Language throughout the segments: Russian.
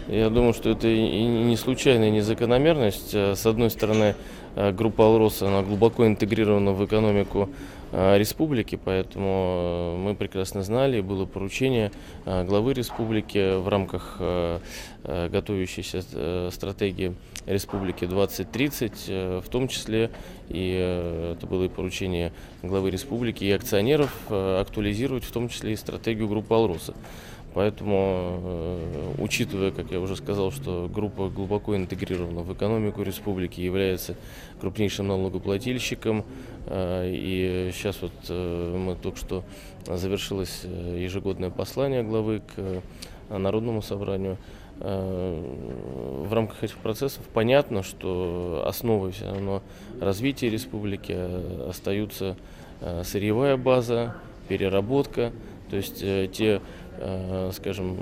Я думаю, что это и не случайная, не закономерность. С одной стороны, группа «Алроса» она глубоко интегрирована в экономику республики, поэтому мы прекрасно знали, было поручение главы республики в рамках готовящейся стратегии республики 2030, в том числе и это было и поручение главы республики и акционеров актуализировать, в том числе и стратегию группы «Алроса». Поэтому, учитывая, как я уже сказал, что группа глубоко интегрирована в экономику республики, является крупнейшим налогоплательщиком, и сейчас вот мы только что завершилось ежегодное послание главы к Народному собранию. В рамках этих процессов понятно, что основой все равно развития республики остаются сырьевая база, переработка, то есть те, скажем,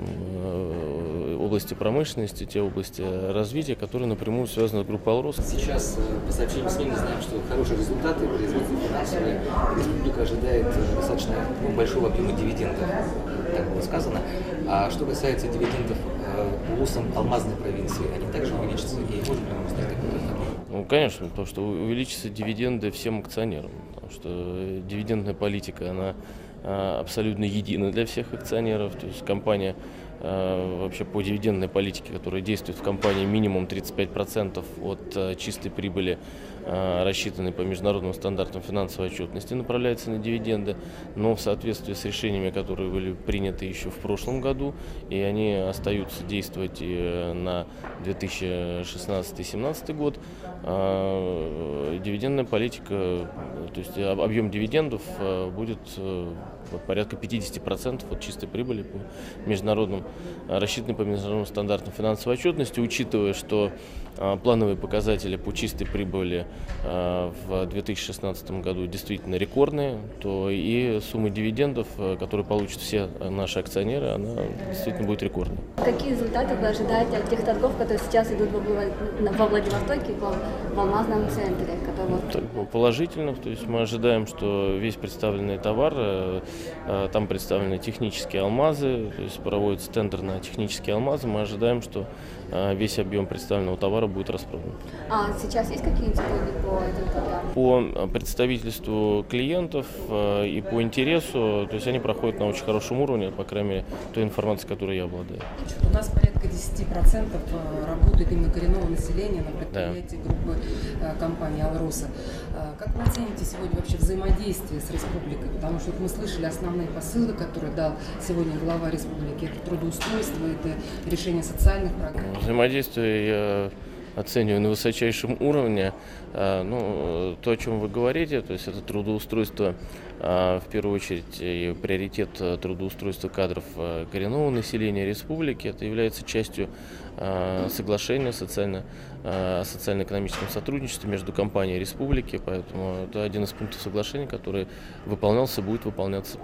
области промышленности, те области развития, которые напрямую связаны с группой «Алроса». Сейчас, по сообщениям СМИ, мы знаем, что хорошие результаты, производство финансовое, республика ожидает достаточно большого объема дивидендов, так было сказано. А что касается дивидендов улусам алмазной провинции, они также увеличатся, и можно ли нам узнать какой-то? Ну, конечно, потому что увеличатся дивиденды всем акционерам, потому что дивидендная политика, она абсолютно едина для всех акционеров. То есть компания вообще по дивидендной политике, которая действует в компании, минимум 35% от чистой прибыли, рассчитанной по международным стандартам финансовой отчетности, направляется на дивиденды, но в соответствии с решениями, которые были приняты еще в прошлом году, и они остаются действовать и на 2016-2017 год, дивидендная политика, то есть объем дивидендов будет порядка 50% от чистой прибыли по международным, рассчитанной по международным стандартам финансовой отчетности, учитывая, что плановые показатели по чистой прибыли в 2016 году действительно рекордные, то и сумма дивидендов, которые получат все наши акционеры, она действительно будет рекордной. Какие результаты вы ожидаете от тех торгов, которые сейчас идут во Владивостоке, в алмазном центре? Положительно, то есть мы ожидаем, что весь представленный товар, там представлены технические алмазы, то есть проводится тендер на технические алмазы, мы ожидаем, что весь объем представленного товара будет распродан. А сейчас есть какие-нибудь итоги по этим торгам? По представительству клиентов и по интересу, то есть они проходят на очень хорошем уровне, по крайней мере, той информации, которой я обладаю. У нас порядка 10% работает именно коренного населения на предприятии группы компании «Алроса». Как вы оцените сегодня вообще взаимодействие с республикой? Потому что мы слышали основные посылы, которые дал сегодня глава республики. Это трудоустройство, это решение социальных программ. Взаимодействие я оцениваю на высочайшем уровне. То, о чем вы говорите, то есть это трудоустройство, в первую очередь, и приоритет трудоустройства кадров коренного населения республики. Это является частью соглашения о социально-экономическом сотрудничестве между компанией и республикой, поэтому это один из пунктов соглашения, который выполнялся и будет выполняться.